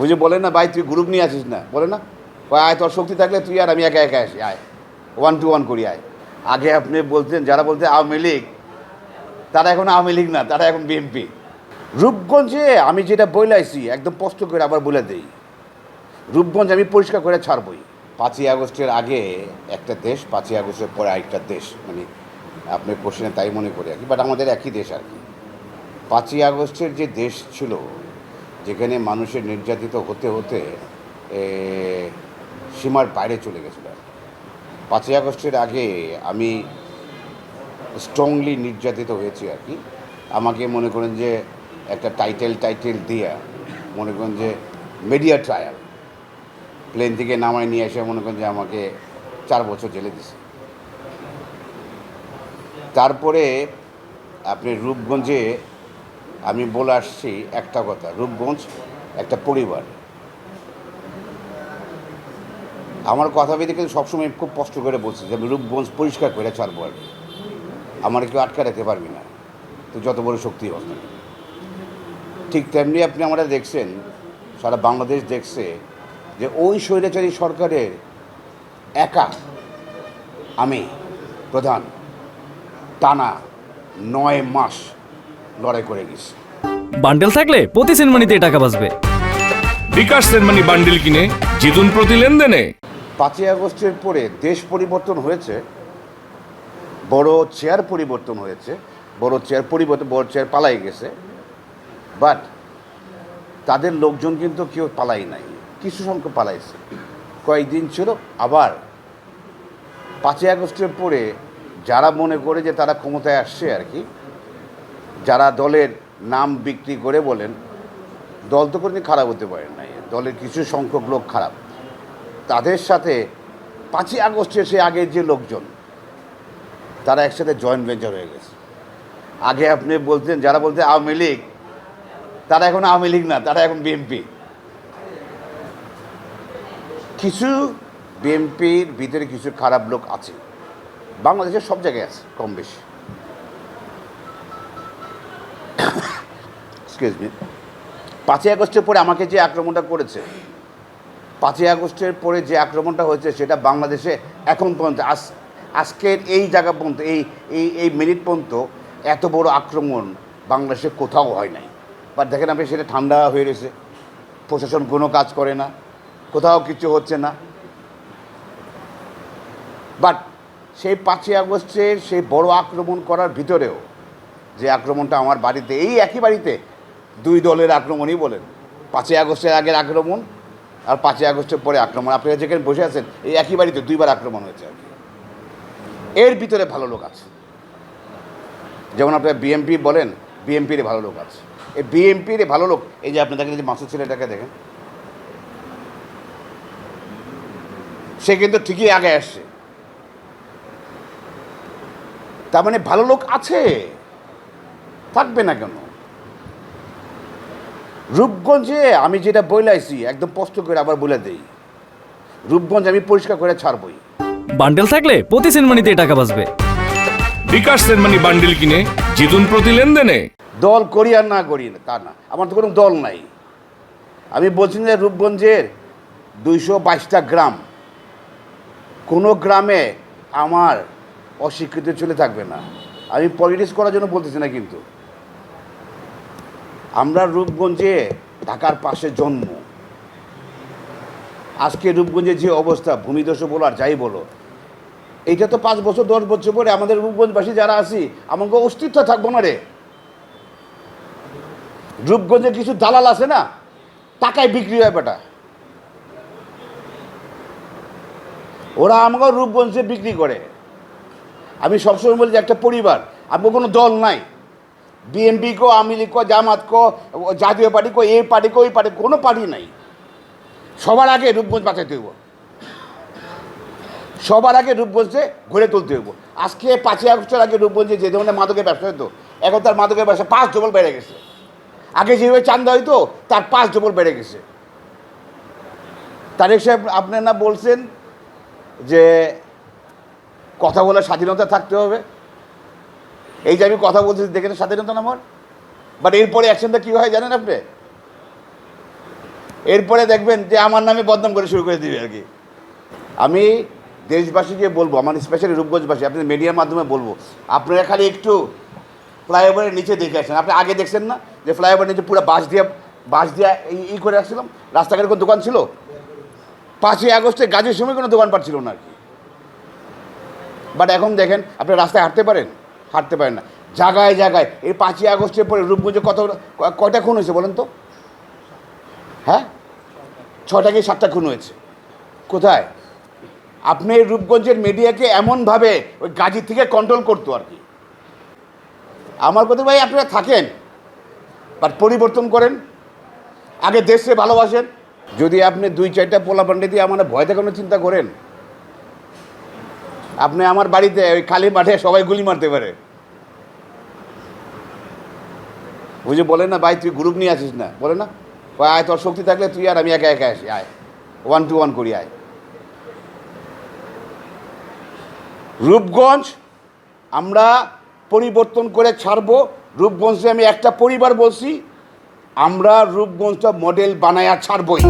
ওই যে বলে না ভাই তুই গ্রুপ নিয়ে আসিস না, বলে না ওই আয় তোর শক্তি থাকলে তুই আর আমি একা একা আসি, আয় 1-to-1 করি আয়। আগে আপনি বলতেন, যারা বলতেন আওয়ামী লীগ, তারা এখন আওয়ামী লীগ না, তারা এখন বিএনপি। রূপগঞ্জে আমি যেটা বইলাইছি একদম স্পষ্ট করে আবার বলে দেই, রূপগঞ্জ আমি পরিষ্কার করে ছাড়বই। 5ই আগস্টের আগে একটা দেশ, 5ই আগস্টের পরে আরেকটা দেশ, মানে আপনার কোশ্চেনে তাই মনে করি আর কি, বাট আমাদের একই দেশ আর কি। 5ই আগস্টের যে দেশ ছিল, যেখানে মানুষের নির্যাতিত হতে হতে সীমার বাইরে চলে গেছিল। 5ই আগস্টের আগে আমি স্ট্রংলি নির্যাতিত হয়েছি আর কি। আমাকে মনে করেন যে একটা টাইটেল দিয়া মনে করেন যে মিডিয়া ট্রায়াল, প্লেন থেকে নামায় নিয়ে এসে মনে করেন যে আমাকে 4 বছর জেলে দিছে। তারপরে আপনি রূপগঞ্জে আমি বলে আসছি একটা কথা, রূপগঞ্জ একটা পরিবার। আমার কথা ভেদে কিন্তু সবসময় খুব কষ্ট করে বলছি যে আমি রূপগঞ্জ পরিষ্কার করে ছাড়বো আর কি, আমার কেউ আটকা রাখতে পারবি না, তো যত বড় শক্তি হোক না। ঠিক তেমনি আপনি আমরা দেখছেন, সারা বাংলাদেশ দেখছে যে ওই স্বৈরাচারী সরকারের একা আমি প্রধান টানা 9 মাস লড়াই করে গেছি। বান্ডেল থাকলে প্রতি সেনমানিতে টাকা বাঁচবে। বিকাশ সেনমানি বান্ডেল কিনে জিতুন প্রতি লেনদেনে। 5ই আগস্টের পরে দেশ পরিবর্তন হয়েছে, বড় চেয়ার পরিবর্তন হয়েছে, বড় চেয়ার পালাই গেছে, বাট তাদের লোকজন কিন্তু কেউ পালাই নাই, কিছু সংখ্যক পালাইছে, কয়েকদিন ছিল। আবার 5ই আগস্টের পরে যারা মনে করে যে তারা ক্ষমতায় আসছে আর কি, যারা দলের নাম বিক্রি করে বলেন, দল তো কোনোদিন খারাপ হতে পারে না, দলের কিছু সংখ্যক লোক খারাপ, তাদের সাথে 5ই আগস্টের সে আগের যে লোকজন, তারা একসাথে জয়েন্ট ভেঞ্চার হয়ে গেছে। আগে আপনি বলতেন, যারা বলতেন আওয়ামী লীগ, তারা এখন আওয়ামী লীগ না, তারা এখন বিএনপি। কিছু বিএনপির ভিতরে কিছু খারাপ লোক আছে, বাংলাদেশের সব জায়গায় আছে কম বেশি। Excuse me. 5ই আগস্টের পরে আমাকে যে আক্রমণটা করেছে, 5ই আগস্টের পরে যে আক্রমণটা হয়েছে, সেটা বাংলাদেশে এখন পর্যন্ত আজকের এই জায়গা পর্যন্ত এই মিনিট পর্যন্ত এত বড় আক্রমণ বাংলাদেশে কোথাও হয় নাই। বাট দেখেন আপনি, সেটা ঠান্ডা হয়ে রয়েছে, প্রশাসন কোনো কাজ করে না, কোথাও কিছু হচ্ছে না। বাট সেই 5ই আগস্টের সেই বড় আক্রমণ করার ভিতরেও, যে আক্রমণটা আমার বাড়িতে, এই একই বাড়িতে 2 দলের আক্রমণই বলেন, 5ই আগস্টের আগের আক্রমণ আর 5ই আগস্টের পরে আক্রমণ, আপনারা যেখানে বসে আছেন এই একই বাড়িতে 2বার আক্রমণ হয়েছে আর কি। এর ভিতরে ভালো লোক আছে, যেমন আপনারা বিএনপি বলেন, বিএনপির ভালো লোক আছে। এই বিএনপির ভালো লোক, এই যে আপনি দেখেন যে মাসুদ ছেলেটাকে দেখেন, সে কিন্তু ঠিকই আগে আসছে, তার মানে ভালো লোক আছে, থাকবে না কেন? রূপগঞ্জে আমি যেটা বইলাইছি একদম স্পষ্ট করে আবার বলে দেই, রূপগঞ্জ আমি পরিষ্কার করে ছাড়বই। বান্ডেল থাকলে প্রতি সেনমানিতে টাকা বাঁচবে। বিকাশ সেনমানি বান্ডেল কিনে জিতুন প্রতি লেনদেনে। দল করি আর না করি না তা না, আমার তো কোনো দল নাই। আমি বলছি যে রূপগঞ্জের 222টা গ্রাম, কোনো গ্রামে আমার অশিক্ষিত ছেলে থাকবে না। আমি পলিটিক্স করার জন্য বলতেছি না, কিন্তু আমরা রূপগঞ্জে ঢাকার পাশে জন্ম, আজকে রূপগঞ্জের যে অবস্থা, ভূমিদস্যু বলো আর যাই বলো, এইটা তো 5 বছর 10 বছর পরে আমাদের রূপগঞ্জবাসী যারা আছি, আমাকে অস্তিত্ব থাকবো না রে। রূপগঞ্জে কিছু দালাল আছে না, টাকায় বিক্রি হয় বেটা, ওরা আমাকে রূপগঞ্জে বিক্রি করে। আমি সবসময় বলি যে একটা পরিবার, আমার কোনো দল নাই, বিএনপি কো, আওয়ামী লীগ কো, জামাত কো, জাতীয় পার্টি কো, এই পার্টি কো, ওই পার্টি, কোনো পার্টি নাই। সবার আগে রূপগঞ্জ বাঁচাইতে হইব, সবার আগে রূপগঞ্জে ঘুরে তুলতে হইব। আজকে 5ই আগস্টের আগে রূপগঞ্জে যে ধরনের মাদকের ব্যবসা হতো, এখন তার মাদকের ব্যবসা 5 ডবল বেড়ে গেছে। আগে যেভাবে চান্দা হইতো তার 5 ডবল বেড়ে গেছে। তারেক সাহেব, আপনি না বলছেন যে কথা বলার স্বাধীনতা থাকতে হবে, এই যে আমি কথা বলছি দেখেন স্বাধীনতা না আমার, বাট এরপরে অ্যাকশনটা কী হয় জানেন আপনি? এরপরে দেখবেন যে আমার নামে বদনাম করে শুরু করে দিবে আর কি। আমি দেশবাসীকে বলবো, আমার স্পেশালি রূপগঞ্জবাসী, আপনি মিডিয়ার মাধ্যমে বলবো, আপনারা খালি একটু ফ্লাইওভারের নিচে দেখে আসেন। আপনি আগে দেখছেন না যে ফ্লাইওভারের নিচে পুরো বাঁশ দিয়ে ই করে রাখছিলাম, রাস্তাঘাটে কোনো দোকান ছিল? 5ই আগস্টে গাজীর সময় কোনো দোকানপাট ছিল না আর কি। বাট এখন দেখেন, আপনি রাস্তায় হাঁটতে পারেন? হাঁটতে পারেন না। জায়গায় জায়গায় এই 5ই আগস্টের পরে রূপগঞ্জে কয়টা খুন হয়েছে বলেন তো? হ্যাঁ, 6টা কি 7টা খুন হয়েছে। কোথায়? আপনি রূপগঞ্জের মিডিয়াকে এমনভাবে ওই গাজীর থেকে কন্ট্রোল করতো আর কি। আমার কথা ভাই, আপনারা থাকেন বাট পরিবর্তন করেন, আগে দেশে ভালোবাসেন। যদি আপনি 2-4টা পোলাপান্ডে দিয়ে আমার ভয় দেখানোর চিন্তা করেন, আপনি আমার বাড়িতে ওই খালি মাঠে সবাই গুলি মারতে পারে। ওই যে বলে না, ভাই তুই গ্রুপ নিয়ে আসিস না, বলে না, ওই আয় তোর শক্তি থাকলে তুই আর আমি একা একা আসি, আয় 1-to-1 করি, আয়। রূপগঞ্জ আমরা পরিবর্তন করে ছাড়বো। রূপগঞ্জে আমি একটা পরিবার বলছি, আমরা রূপগঞ্জটা মডেল বানায়া ছাড়বই।